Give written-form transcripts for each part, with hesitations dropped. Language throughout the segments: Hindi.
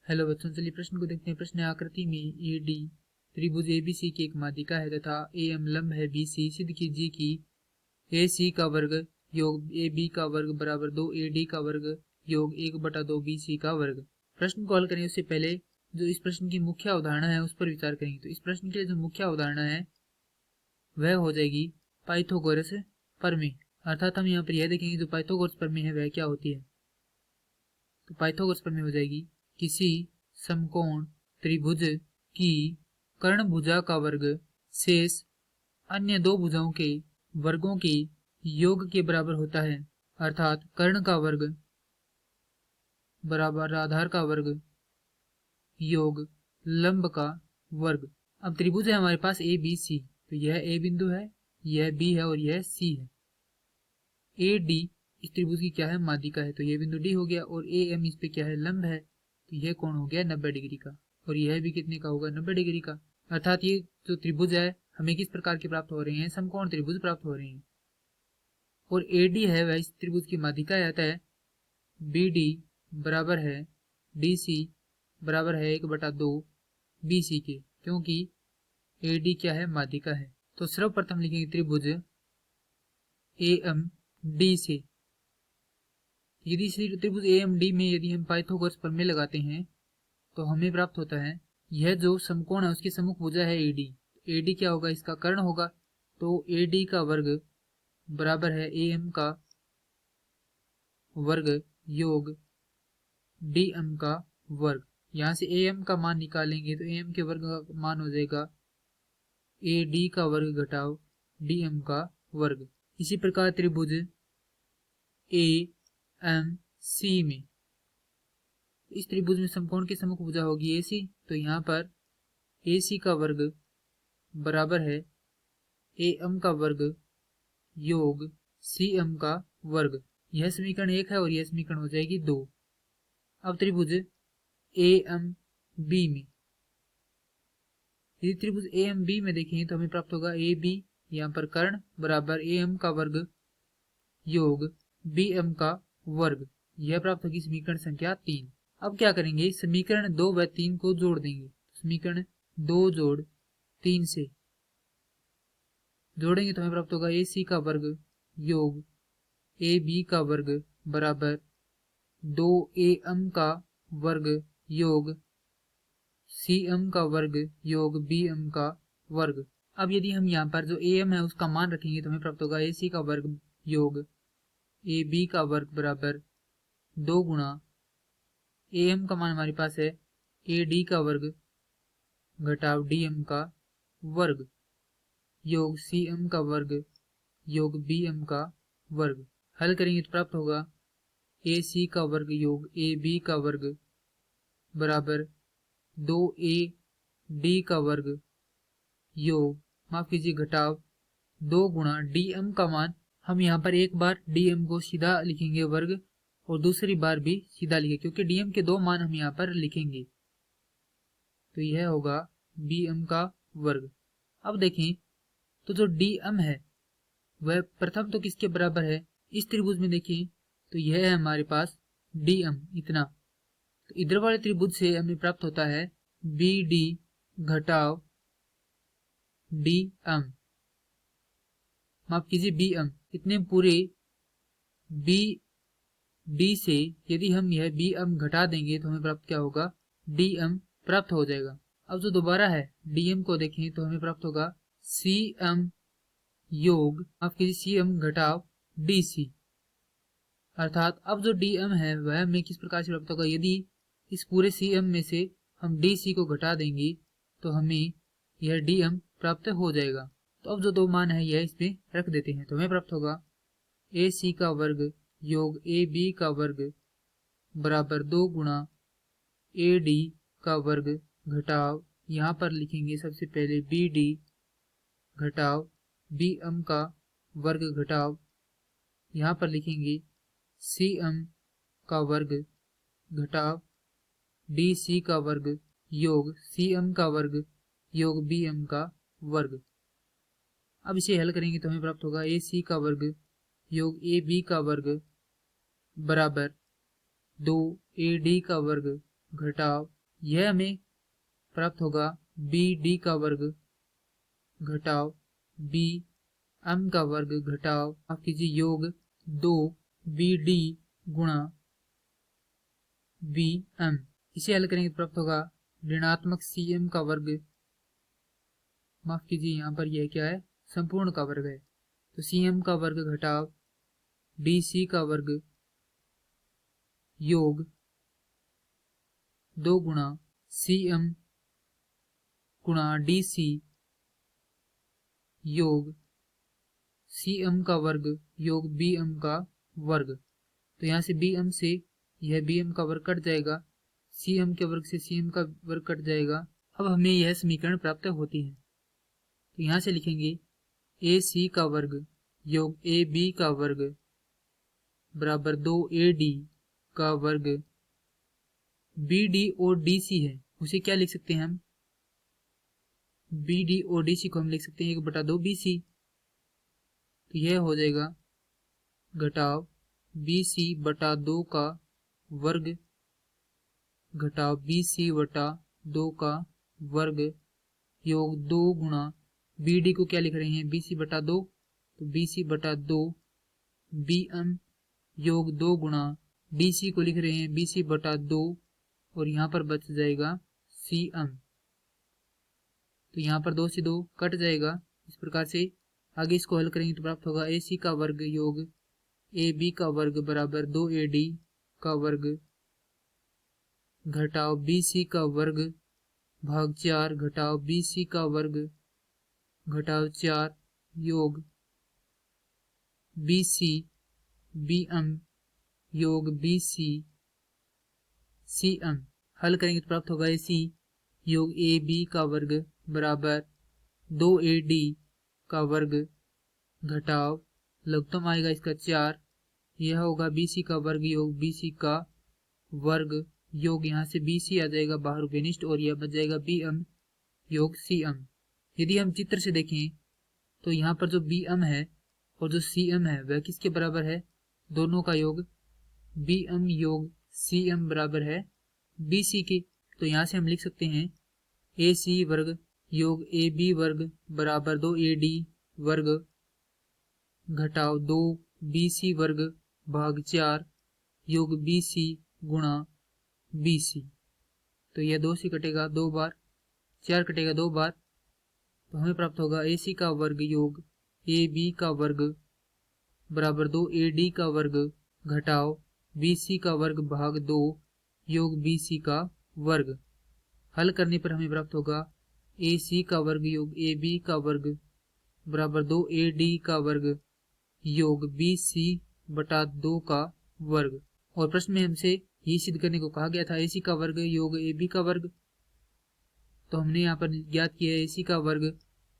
हेलो बच्चों, चलिए प्रश्न को देखते हैं। प्रश्न है, आकृति में ए डी त्रिभुज एबीसी की एक माध्यिका है तथा ए एम लंब है बी सी। सिद्ध कीजिए कि ए सी का वर्ग योग ए बी का वर्ग बराबर 2 ए डी का वर्ग योग 1/2 बी सी का वर्ग। प्रश्न को हल करें उससे पहले जो इस प्रश्न की मुख्य अवधारणा है उस पर विचार करेंगे। तो इस प्रश्न के लिए जो मुख्य अवधारणा है वह हो जाएगी पाइथागोरस प्रमेय। अर्थात हम यहाँ पर यह देखेंगे जो पाइथागोरस प्रमेय है वह क्या होती है। तो पाइथागोरस प्रमेय हो जाएगी, किसी समकोण त्रिभुज की कर्ण भुजा का वर्ग शेष अन्य दो भुजाओं के वर्गों के योग के बराबर होता है। अर्थात कर्ण का वर्ग बराबर आधार का वर्ग योग लंब का वर्ग। अब त्रिभुज है हमारे पास ए बी सी, तो यह ए बिंदु है, यह बी है और यह सी है। ए डी इस त्रिभुज की क्या है, माध्यिका है, तो यह बिंदु डी हो गया। और ए एम इस पे क्या है, लंब है, तो यह कोण हो गया 90 डिग्री का। और यह भी कितने का होगा, 90 डिग्री का। अर्थात ये जो त्रिभुज है हमें किस प्रकार के प्राप्त हो रहे हैं, समकोण त्रिभुज प्राप्त हो रहे हैं। और ए डी है वह इस त्रिभुज की माध्यिका आता है। बी डी बराबर है डी सी बराबर है 1/2 बी सी के, क्योंकि ए डी क्या है, माध्यिका है। तो सर्वप्रथम लिखेंगे त्रिभुज ए एम डी से। यदि त्रिभुज ए एम डी में यदि हम पाइथागोरस प्रमेय लगाते हैं तो हमें प्राप्त होता है यह जो समकोण है उसकी सम्मुख भुजा है एडी। एडी क्या होगा, इसका कर्ण होगा। तो एडी का वर्ग बराबर है ए एम का वर्ग योग डी एम का वर्ग। यहाँ से ए एम का मान निकालेंगे तो ए एम के वर्ग का मान हो जाएगा ए डी का वर्ग घटाव डी एम का वर्ग। इसी प्रकार त्रिभुज ए एम सी में, इस त्रिभुज में समकोण की सम्मुख भुजा होगी ए सी, तो यहाँ पर ए सी का वर्ग बराबर है ए एम का वर्ग योग सी एम का वर्ग। यह समीकरण 1 है और यह समीकरण हो जाएगी 2। अब त्रिभुज ए एम बी में, यदि त्रिभुज ए एम बी में देखें तो हमें प्राप्त होगा ए बी, यहाँ पर कर्ण बराबर ए एम का वर्ग योग बी एम का वर्ग। यह प्राप्त होगी समीकरण संख्या 3। अब क्या करेंगे, समीकरण 2 व 3 को जोड़ देंगे। समीकरण 2 जोड़ 3 से जोड़ेंगे तो हमें प्राप्त होगा ए सी का वर्ग योग ए बी का वर्ग बराबर 2 ए एम का वर्ग योग सी एम का वर्ग योग बी एम का वर्ग। अब यदि हम यहाँ पर जो ए एम है उसका मान रखेंगे तो हमें प्राप्त होगा ए सी का वर्ग योग ए बी का वर्ग बराबर 2 गुणा ए एम का मान हमारे पास है ए डी का वर्ग घटाव डी एम का वर्ग योग सी एम का वर्ग योग बी एम का वर्ग। हल करेंगे तो प्राप्त होगा ए सी का वर्ग योग ए बी का वर्ग बराबर 2 ए डी का वर्ग योग, माफ कीजिए, घटाव 2 गुणा डी एम का मान, हम यहाँ पर एक बार डी एम को सीधा लिखेंगे वर्ग और दूसरी बार भी सीधा लिखेंगे क्योंकि डी एम के 2 मान हम यहाँ पर लिखेंगे। तो यह होगा बी एम का वर्ग। अब देखें तो जो डी एम है वह प्रथम तो किसके बराबर है, इस त्रिभुज में देखें तो यह है हमारे पास डी एम इतना। तो इधर वाले त्रिभुज से हमें प्राप्त होता है बी डी घटाव डी एम, माफ कीजिए बी एम। इतने पूरे बी डी से यदि हम यह बी एम घटा देंगे तो हमें प्राप्त क्या होगा, डी एम प्राप्त हो जाएगा। अब जो दोबारा है डी एम को देखें तो हमें प्राप्त होगा सी एम योग, माफ कीजिए, सी एम घटाव डी सी। अर्थात अब जो डी एम है वह हमें किस प्रकार से प्राप्त होगा, यदि इस पूरे सी एम में से हम डी सी को घटा देंगे तो हमें यह डी एम प्राप्त हो जाएगा। तो अब जो 2 मान है यह इसमें रख देते हैं तो हमें प्राप्त होगा ए सी का वर्ग योग ए बी का वर्ग बराबर 2 गुणा ए डी का वर्ग घटाव, यहाँ पर लिखेंगे सबसे पहले बी डी घटाव बी एम का वर्ग घटाव, यहाँ पर लिखेंगे सी एम का वर्ग घटाव डी सी का वर्ग योग सी एम का वर्ग योग बी एम का वर्ग। अब इसे हल करेंगे तो हमें प्राप्त होगा ए सी का वर्ग योग ए बी का वर्ग बराबर 2 ए डी का वर्ग घटाव यह हमें प्राप्त होगा बी डी का वर्ग घटाव बी एम का वर्ग घटाव आप कीजिए योग 2 बी डी गुणा बी एम। इसे हल करेंगे प्राप्त होगा ऋणात्मक सी एम का वर्ग, माफ कीजिए यहाँ पर यह क्या है, संपूर्ण का वर्ग है, तो सी एम का वर्ग घटाव डी सी का वर्ग योग 2 गुणा सी एम गुणा डी सी योग सी एम का वर्ग योग बी एम का वर्ग। तो यहाँ से बी एम से यह बी एम का वर्ग कट जाएगा, सी एम के वर्ग से सी एम का वर्ग कट जाएगा। अब हमें यह समीकरण प्राप्त होती है, तो यहाँ से लिखेंगे ए सी का वर्ग योग ए बी का वर्ग बराबर 2 ए डी का वर्ग। बी डी और डी सी है, उसे क्या लिख सकते हैं हम, बी डी और डी सी को हम लिख सकते हैं 1/2 बी सी। तो यह हो जाएगा घटाव बी सी बटा 2 का वर्ग घटाव बी सी बटा 2 का वर्ग योग 2 गुणा बी डी को क्या लिख रहे हैं बी सी बटा 2, तो बी सी बटा 2 बी एम योग 2 गुणा डी सी को लिख रहे हैं बी सी बटा 2 और यहाँ पर बच जाएगा सी एम। तो यहाँ पर 2 से 2 कट जाएगा। इस प्रकार से आगे इसको हल करेंगे तो प्राप्त होगा ए सी का वर्ग योग ए बी का वर्ग बराबर 2 ए डी का वर्ग घटाव बी सी का वर्ग भाग 4 घटाव बी सी का वर्ग घटाव 4 योग बी सी बी एम योग बी सी सी एम। हल करेंगे तो प्राप्त होगा ए सी योग ए बी का वर्ग बराबर 2 ए डी का वर्ग घटाव लघुत्तम आएगा इसका 4, यह होगा बी सी का वर्ग योग बी सी का वर्ग योग यहाँ से बी सी आ जाएगा बाहर विनिष्ट और यह बच जाएगा बी एम योग सी एम। यदि हम चित्र से देखें तो यहाँ पर जो बी एम है और जो सी एम है वह किसके बराबर है, दोनों का योग बी एम योग सी एम बराबर है बी सी के। तो यहाँ से हम लिख सकते हैं ए सी वर्ग योग ए बी वर्ग बराबर 2 ए डी वर्ग घटाव 2 बी सी वर्ग भाग 4 योग बी सी गुणा बी सी। तो यह 2 से कटेगा 2 बार, 4 कटेगा 2 बार, तो हमें प्राप्त होगा ए सी का वर्ग योग ए बी का वर्ग बराबर 2 ए डी का वर्ग घटाव बी सी का वर्ग भाग 2 योग बी सी का वर्ग। हल करने पर हमें प्राप्त होगा ए सी का वर्ग योग ए बी का वर्ग बराबर 2 ए डी का वर्ग योग बी सी बटा 2 का वर्ग। और प्रश्न में हमसे ये सिद्ध करने को कहा गया था ए सी का वर्ग योग ए बी का वर्ग, तो हमने यहाँ पर ज्ञात किया ए सी का वर्ग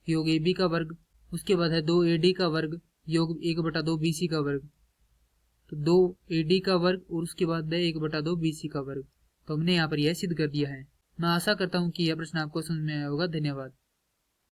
योग ए बी का वर्ग, उसके बाद है 2 ए डी का वर्ग योग 1/2 बी सी का वर्ग, तो 2 ए डी का वर्ग और उसके बाद है 1/2 बी सी का वर्ग। तो हमने यहाँ पर यह सिद्ध कर दिया है। मैं आशा करता हूँ कि यह प्रश्न आपको समझ में आया होगा। धन्यवाद।